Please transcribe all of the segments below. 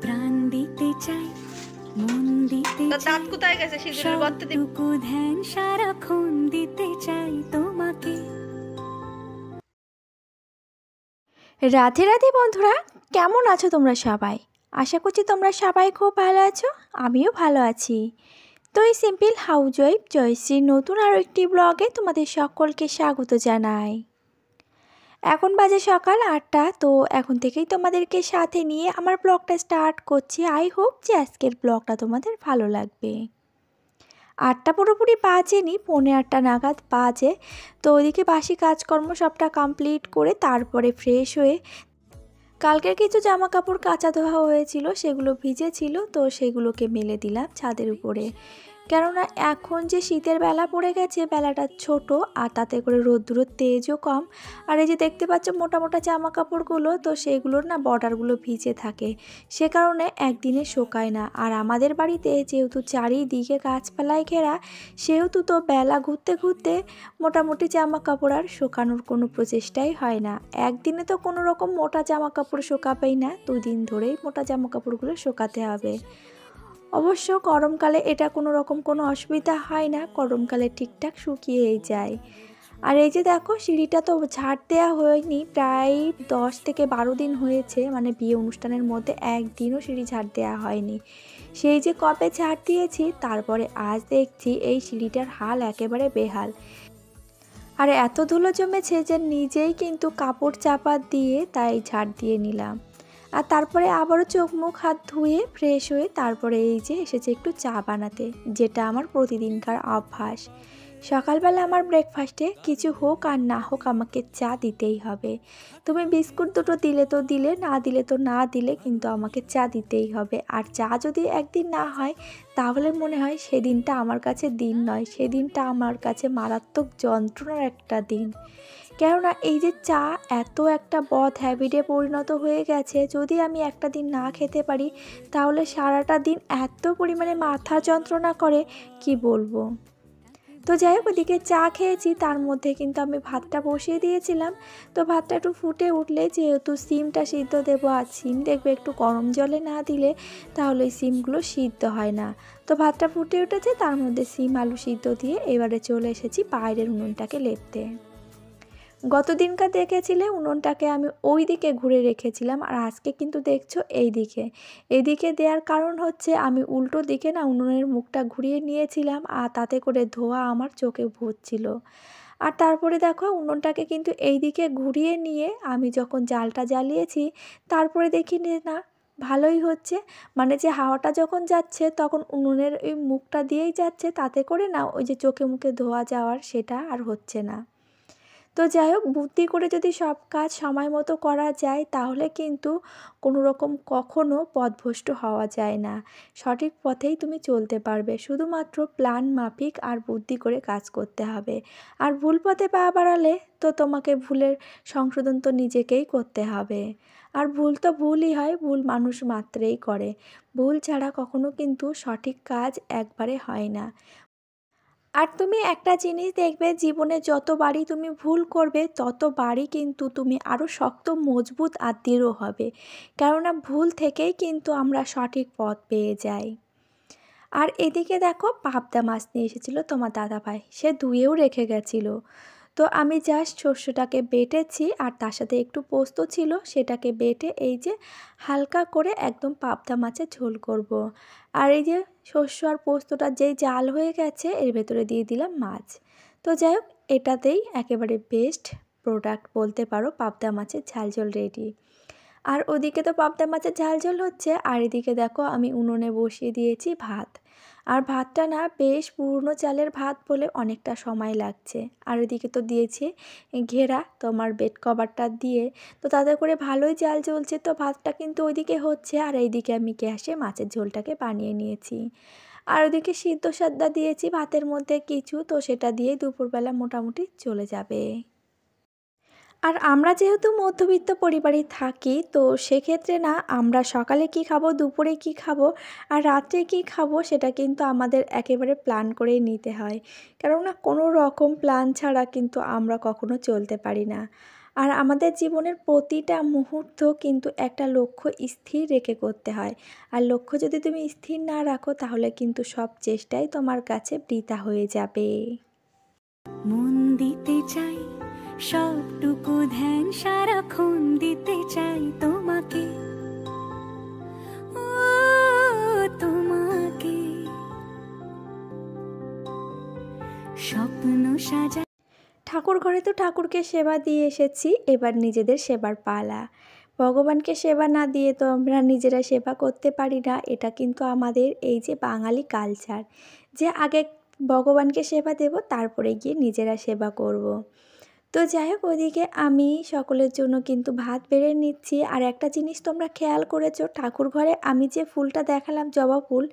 প্রাণ দিতে চাই, মন দিতে দাঁত চাই, কোথায় গেছে? সিঁদুরের গর্তে দিবি। সবটুকু ধ্যান সারাক্ষণ দিতে চাই তোমাকে। রাধে রাধে বন্ধুরা, কেমন আছো তোমরা সবাই? আশা করছি তোমরা সবাই খুব ভালো আছো, আমিও ভালো আছি। তো এই সিম্পল হাউসওয়াইফ জয়শ্রীর নতুন আরও একটি ব্লগে তোমাদের সকলকে স্বাগত জানাই। এখন বাজে সকাল 8টা, তো এখন থেকেই তোমাদেরকে সাথে নিয়ে আমার ব্লগটা স্টার্ট করছি। আই হোপ যে আজকের ব্লগটা তোমাদের ভালো লাগবে। 8টা পুরোপুরি বাজেনি, 7:45 নাগাদ বাজে। তো ওইদিকে বাসি কাজকর্ম সবটা কমপ্লিট করে তারপরে ফ্রেশ হয়ে কালকের কিছু জামা কাপড় কাচা ধোয়া হয়েছিল, সেগুলো ভিজে ছিল, তো সেগুলোকে মেলে দিলাম ছাদের উপরে। কেননা এখন যে শীতের বেলা পড়ে গেছে, বেলাটা ছোট আর তাতে করে রোদ্দুরের তেজও কম। আর এই যে দেখতে পাচ্ছ মোটা মোটা জামা কাপড়গুলো, তো সেগুলোর না বর্ডারগুলো ভিজে থাকে, সে কারণে একদিনে শোকায় না। আর আমাদের বাড়িতে যেহেতু চারিদিকে গাছপালায় ঘেরা, সেহেতু তো বেলা ঘুরতে ঘুরতে মোটামুটি জামা কাপড় আর শোকানোর কোনো প্রচেষ্টাই হয় না। একদিনে তো কোনো রকম মোটা জামা কাপড় শোকাবেই না, 2 দিন ধরেই মোটা জামা কাপড়গুলো শোকাতে হবে। অবশ্য গরমকালে এটা কোনো রকম কোনো অসুবিধা হয় না, গরমকালে ঠিকঠাক শুকিয়েই যায়। আর এই যে দেখো, সিঁড়িটা তো ঝাড় দেওয়া হয়নি, প্রায় 10 থেকে 12 দিন হয়েছে, মানে বিয়ে অনুষ্ঠানের মধ্যে একদিনও সিঁড়ি ঝাড় দেওয়া হয়নি। সেই যে কবে ঝাড় দিয়েছি, তারপরে আজ দেখছি এই সিঁড়িটার হাল একেবারে বেহাল। আর এত ধুলো জমেছে যে নিজেই কিন্তু কাপড় চাপা দিয়ে তাই ঝাড় দিয়ে নিলাম। আর তারপরে আবারও চোখ মুখ হাত ধুয়ে ফ্রেশ হয়ে তারপরে এই যে এসেছে একটু চা বানাতে, যেটা আমার প্রতিদিনকার অভ্যাস। সকালবেলা আমার ব্রেকফাস্টে কিছু হোক আর না হোক আমাকে চা দিতেই হবে। তুমি বিস্কুট দুটো দিলে তো দিলে, না দিলে তো না দিলে, কিন্তু আমাকে চা দিতেই হবে। আর চা যদি একদিন না হয়, তাহলে মনে হয় সেদিনটা আমার কাছে দিন নয়, সেদিনটা আমার কাছে মারাত্মক যন্ত্রণার একটা দিন। কেননা এই যে চা এত একটা বদ হ্যাবিটে পরিণত হয়ে গেছে, যদি আমি একটা দিন না খেতে পারি, তাহলে সারাটা দিন এত পরিমাণে মাথা যন্ত্রণা করে কি বলবো। তো যাই হোক, ওদিকে চা খেয়েছি, তার মধ্যে কিন্তু আমি ভাতটা বসিয়ে দিয়েছিলাম। তো ভাতটা একটু ফুটে উঠলে, যেহেতু সিমটা সিদ্ধ দেবো, আর সিম দেখবে একটু গরম জলে না দিলে তাহলে সিমগুলো সিদ্ধ হয় না। তো ভাতটা ফুটে উঠেছে, তার মধ্যে সিম আলু সিদ্ধ দিয়ে এবারে চলে এসেছি বাইরের উনুনটাকে লেপতে। গত দিনকার দেখেছিলে উনুনটাকে আমি ওই দিকে ঘুরে রেখেছিলাম, আর আজকে কিন্তু দেখছো এইদিকে দেওয়ার কারণ হচ্ছে আমি উল্টো দিকে না উনুনের মুখটা ঘুরিয়ে নিয়েছিলাম, আর তাতে করে ধোঁয়া আমার চোখে ভরছিল। আর তারপরে দেখো, উনুনটাকে কিন্তু এই দিকে ঘুরিয়ে নিয়ে আমি যখন জালটা জ্বালিয়েছি, তারপরে দেখি না ভালোই হচ্ছে, মানে যে হাওয়াটা যখন যাচ্ছে তখন উনুনের ওই মুখটা দিয়েই যাচ্ছে, তাতে করে না ওই যে চোখে মুখে ধোঁয়া যাওয়ার সেটা আর হচ্ছে না। তো যাই হোক, বুদ্ধি করে যদি সব কাজ সময় মতো করা যায়, তাহলে কিন্তু কোনো রকম কখনো পথভ্রষ্ট হওয়া যায় না, সঠিক পথেই তুমি চলতে পারবে। শুধুমাত্র প্ল্যান মাফিক আর বুদ্ধি করে কাজ করতে হবে। আর ভুল পথে পা বাড়ালে তো তোমাকে ভুলের সংশোধন তো নিজেকেই করতে হবে। আর ভুল তো ভুলই হয়, ভুল মানুষ মাত্রেই করে, ভুল ছাড়া কখনো কিন্তু সঠিক কাজ একবারে হয় না। আর তুমি একটা জিনিস দেখবে, জীবনে যতবারই তুমি ভুল করবে, ততবারই কিন্তু তুমি আরও শক্ত মজবুত আর দৃঢ় হবে। কেননা ভুল থেকেই কিন্তু আমরা সঠিক পথ পেয়ে যাই। আর এদিকে দেখো, পাবদা মাছ নিয়ে এসেছিলো তোমার দাদাভাই, সে ধুয়েও রেখে গেছিলো। তো আমি জাস্ট শস্যটাকে বেটেছি, আর তার সাথে একটু পোস্ত ছিল, সেটাকে বেটে এই যে হালকা করে একদম পাবদা মাছের ঝোল করব। আর এই যে শস্য আর পোস্তটা যেই জাল হয়ে গেছে, এর ভেতরে দিয়ে দিলাম মাছ। তো যাই হোক, এটাতেই একেবারে বেস্ট প্রোডাক্ট বলতে পারো, পাবদা মাছের ঝাল ঝোল রেডি। আর ওদিকে তো পাবদা মাছের ঝাল ঝোল হচ্ছে, আর এদিকে দেখো আমি উনুনে বসিয়ে দিয়েছি ভাত। আর ভাতটা না বেশ পুরনো চালের ভাত বলে অনেকটা সময় লাগছে। আর এদিকে তো দিয়েছে ঘেরা তোমার বেড কভারটা দিয়ে, তো তাতে করে ভালোই জাল জ্বলছে। তো ভাতটা কিন্তু ওইদিকে হচ্ছে, আর এইদিকে আমি গ্যাসে মাছের ঝোলটাকে বানিয়ে নিয়েছি। আর ওদিকে সিদ্ধ সাদ্দা দিয়েছি ভাতের মধ্যে কিছু, তো সেটা দিয়েই দুপুরবেলা মোটামুটি চলে যাবে। আর আমরা যেহেতু মধ্যবিত্ত পরিবারে থাকি, তো সেক্ষেত্রে না আমরা সকালে কি খাবো, দুপুরে কি খাবো, আর রাত্রে কি খাবো, সেটা কিন্তু আমাদের একেবারে প্ল্যান করেই নিতে হয়। কেননা কোনো রকম প্ল্যান ছাড়া কিন্তু আমরা কখনো চলতে পারি না। আর আমাদের জীবনের প্রতিটা মুহূর্ত কিন্তু একটা লক্ষ্য স্থির রেখে করতে হয়। আর লক্ষ্য যদি তুমি স্থির না রাখো তাহলে কিন্তু সব চেষ্টাই তোমার কাছে বৃথা হয়ে যাবে। মন দিতে চাই সবটুকু ধ্যান সারাক্ষণ দিতে চাই তোমাকে, ও তোমাকে। স্বপ্ন সাজা ঠাকুর ঘরে তো ঠাকুরকে সেবা দিয়ে এসেছি, এবার নিজেদের সেবার পালা। ভগবানকে সেবা না দিয়ে তো আমরা নিজেরা সেবা করতে পারি না। এটা কিন্তু আমাদের এই যে বাঙালি কালচার, যে আগে ভগবানকে সেবা দেব তারপরে গিয়ে নিজেরা সেবা করব। তো যাই হোক, ওইদিকে আমি সকলের জন্য কিন্তু ভাত বেড়ে নিচ্ছি। আর একটা জিনিস তোমরা খেয়াল করেছো, ঠাকুর ঘরে আমি যে ফুলটা দেখালাম জবা ফুল,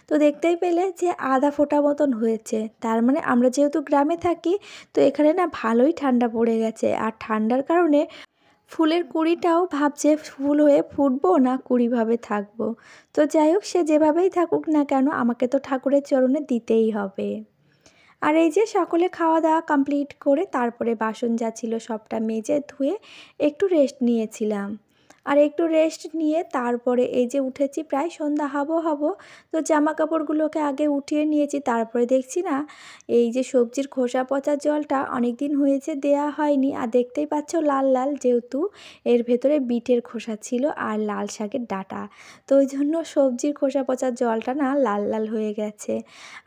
তো দেখতেই পেলে যে আধা ফোঁটা মতন হয়েছে। তার মানে আমরা যেহেতু গ্রামে থাকি, তো এখানে না ভালোই ঠান্ডা পড়ে গেছে। আর ঠান্ডার কারণে ফুলের কুঁড়িটাও ভাবছে ফুল হয়ে ফুটবো না কুঁড়িভাবে থাকবো। তো যাই হোক, সে যেভাবেই থাকুক না কেন আমাকে তো ঠাকুরের চরণে দিতেই হবে। আর এই যে সকলে খাওয়া দাওয়া কমপ্লিট করে তারপরে বাসন যা ছিল সবটা মেজে ধুয়ে একটু রেস্ট নিয়েছিলাম। আর একটু রেস্ট নিয়ে তারপরে এই যে উঠেছি, প্রায় সন্ধ্যা হব। তো জামা কাপড়গুলোকে আগে উঠিয়ে নিয়েছি। তারপরে দেখছি না এই যে সবজির খোসা পচার জলটা অনেক দিন হয়েছে দেয়া হয়নি। আর দেখতেই পাচ্ছ লাল লাল, যেহেতু এর ভেতরে বিটের খোসা ছিল আর লাল শাকের ডাঁটা, তো ওই জন্য সবজির খোসা পচার জলটা না লাল লাল হয়ে গেছে।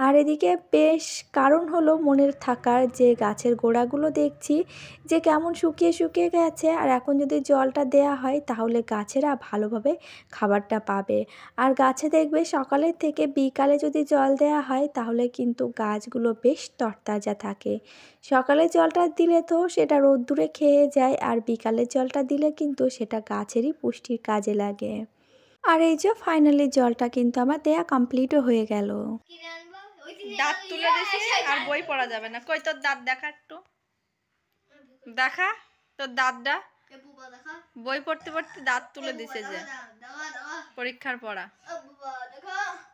আর এদিকে বেশ কারণ হলো মনের থাকার, যে গাছের গোড়াগুলো দেখছি যে কেমন শুকিয়ে শুকিয়ে গেছে। আর এখন যদি জলটা দেয়া হয় তাহলে গাছেরা ভালোভাবে খাবারটা পাবে। আর গাছে দেখবে সকালের থেকে বিকালে যদি জল দেয়া হয় তাহলে কিন্তু গাছগুলো বেশ তরতাজা থাকে। সকালে জলটা দিলে তো সেটা রোদ্দুরে খেয়ে যায়, আর বিকালের জলটা দিলে কিন্তু সেটা গাছেরই পুষ্টির কাজে লাগে। আর এই যে ফাইনালি জলটা কিন্তু আমার দেয়া কমপ্লিটও হয়ে গেল। দাঁত তুলে দিছি আর বই পড়া যাবে না। কই তোর দাঁত দেখা, একটু দেখা তোর দাঁতটা। বই পড়তে পড়তে দাঁত তুলে দিছে যে পরীক্ষার পড়া,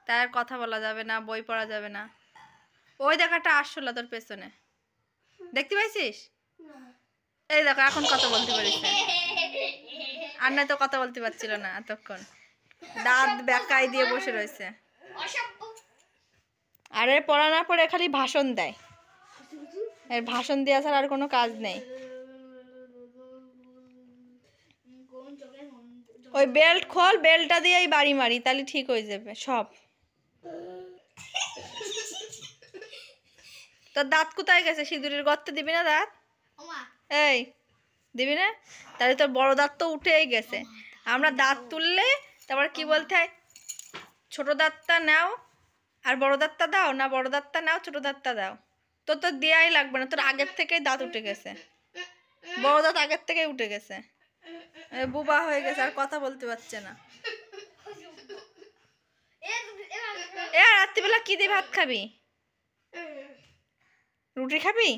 তার কথা বলা যাবে না, বই পড়া যাবে না। ওই দেখাটা আসল তোর পেছনে, দেখতে পাইছিস? এই দেখো এখন কথা বলতে পারিস, আর না তো কথা বলতে পারছিল না এতক্ষণ, দাঁত বেকাই দিয়ে বসে রয়েছে। আর এর পড়া না পড়ে খালি ভাষণ দেয়, এর ভাষণ দেওয়া ছাড়া আর কোনো কাজ নেই। ওই বেল্ট খোল, বেল্টটা দিয়েই বাড়ি মারি তাহলে ঠিক হয়ে যাবে সব। তোর দাঁত কোথায় গেছে? সিঁদুরের গর্তে দিবি না দাঁত? এই দিবি না? তাহলে তোর বড় দাঁত তো উঠেই গেছে। আমরা দাঁত তুললে তারপর কি বলতে হয়, ছোট দাঁতটা নাও আর বড় দাঁতটা দাও, না বড় দাঁতটা নাও ছোট দাঁতটা দাও। তোর তো দেয়াই লাগবে না, তোর আগের থেকেই দাঁত উঠে গেছে, বড় দাঁত আগের থেকেই উঠে গেছে, বুবা হয়ে গেছে, আর কথা বলতে পারছে না। এ রাত্রিবেলা কি দিয়ে ভাত খাবি? রুটি খাবি?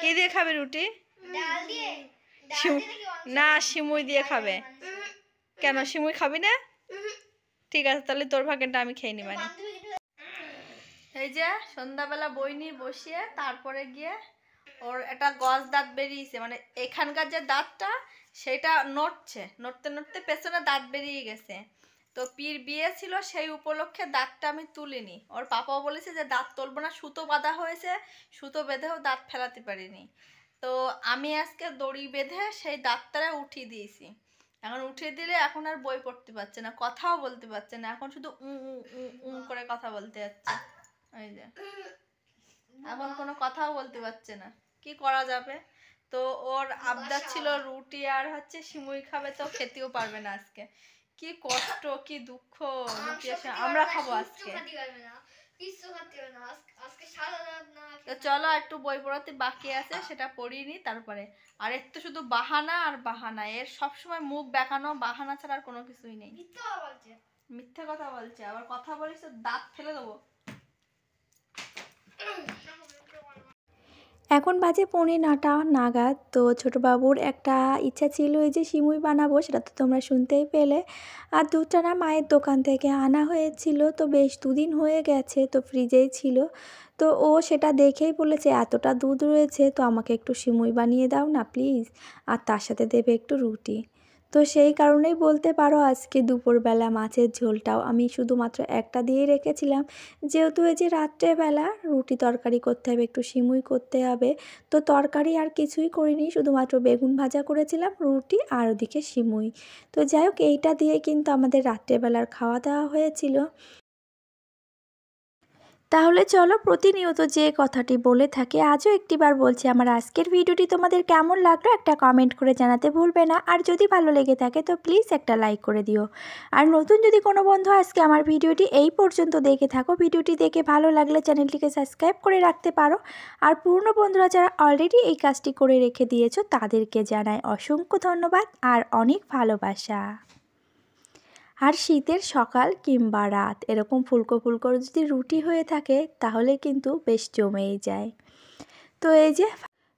কি দিয়ে খাবি রুটি? না, সিমুই দিয়ে খাবে। কেন সিমুই খাবি না? ঠিক আছে, তাহলে তোর ভাগেরটা আমি খেয়ে নিবানি। এই যে সন্ধ্যাবেলা বই নিয়ে বসিয়ে তারপরে গিয়ে ওর একটা গজ দাঁত বেরিয়েছে, মানে এখানকার যে দাঁতটা সেটা নড়তে নড়তে পেছনে দাঁত বেরিয়ে গেছে। তো পীর বিয়ে ছিল, সেই উপলক্ষে দাঁতটা আমি তুলিনি। ওর পাপাও বলেছে যে দাঁত তুলবো না, সুতো বাঁধা হয়েছে, সুতো বেঁধেও দাঁত ফেলাতে পারিনি। তো আমি আজকে দড়ি বেঁধে সেই দাঁতটা উঠিয়ে দিয়েছি। এখন উঠিয়ে দিলে এখন আর বই পড়তে পারছে না, কথাও বলতে পারছে না, এখন শুধু করে কথা বলতে যাচ্ছে। এই যে এখন কোনো কথাও বলতে পারছে না, কি করা যাবে? তো ওর আবদার ছিল রুটি আর হচ্ছে সিমুই খাবে, তো খেতেও পারবে না আজকে। কি কষ্ট, কি দুঃখ। আমরা খাবো আজকে। তো চলো একটু বই পড়াতে বাকি আছে, সেটা পড়িনি তারপরে। আর এর তো শুধু বাহানা আর বাহানা, এর সবসময় মুখ দেখানো, বাহানা ছাড়া আর কোনো কিছুই নেই। মিথ্যে কথা বলছে, আবার কথা বলিস তো দাঁত ফেলে দেবো। এখন বাজে 9:45 নাগাদ। তো ছোটো বাবুর একটা ইচ্ছা ছিল এই যে সিমুই বানাবো, সেটা তো তোমরা শুনতেই পেলে। আর দুধটা না মায়ের দোকান থেকে আনা হয়েছিল, তো বেশ 2 দিন হয়ে গেছে, তো ফ্রিজেই ছিল। তো ও সেটা দেখেই বলেছে এতটা দুধ রয়েছে, তো আমাকে একটু সিমুই বানিয়ে দাও না প্লিজ, আর তার সাথে দেবে একটু রুটি। তো সেই কারণেই বলতে পারো আজকে দুপুরবেলা মাছের ঝোলটাও আমি শুধুমাত্র একটা দিয়েই রেখেছিলাম, যেহেতু এই যে রাত্রেবেলা রুটি তরকারি করতে হবে, একটু সিমুই করতে হবে। তো তরকারি আর কিছুই করিনি, শুধুমাত্র বেগুন ভাজা করেছিলাম, রুটি আর ওদিকে সিমুই। তো যাই হোক, এইটা দিয়ে কিন্তু আমাদের রাত্রেবেলার খাওয়া দাওয়া হয়েছিল। তাহলে চলো, প্রতিনিয়ত যে কথাটি বলে থাকি আজও একটিবার বলছি, আমার আজকের ভিডিওটি তোমাদের কেমন লাগলো একটা কমেন্ট করে জানাতে ভুলবে না। আর যদি ভালো লেগে থাকে তো প্লিজ একটা লাইক করে দিও। আর নতুন যদি কোনো বন্ধু আজকে আমার ভিডিওটি এই পর্যন্ত দেখে থাকো, ভিডিওটি দেখে ভালো লাগলে চ্যানেলটিকে সাবস্ক্রাইব করে রাখতে পারো। আর পুরনো বন্ধুরা যারা অলরেডি এই কাজটি করে রেখে দিয়েছো তাদেরকে জানাই অসংখ্য ধন্যবাদ আর অনেক ভালোবাসা। আর শীতের সকাল কিংবা রাত এরকম ফুলকো ফুলকো যদি রুটি হয়ে থাকে তাহলে কিন্তু বেশ জমেই যায়। তো এই যে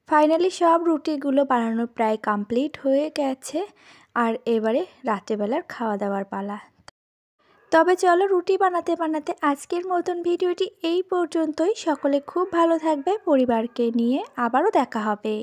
ফাইনালি সব রুটিগুলো বানানো প্রায় কমপ্লিট হয়ে গেছে, আর এবারে রাত্রেবেলার খাওয়া দাওয়ার পালা। তবে চলো, রুটি বানাতে বানাতে আজকের মতন ভিডিওটি এই পর্যন্তই। সকলে খুব ভালো থাকবে, পরিবারকে নিয়ে আবারও দেখা হবে।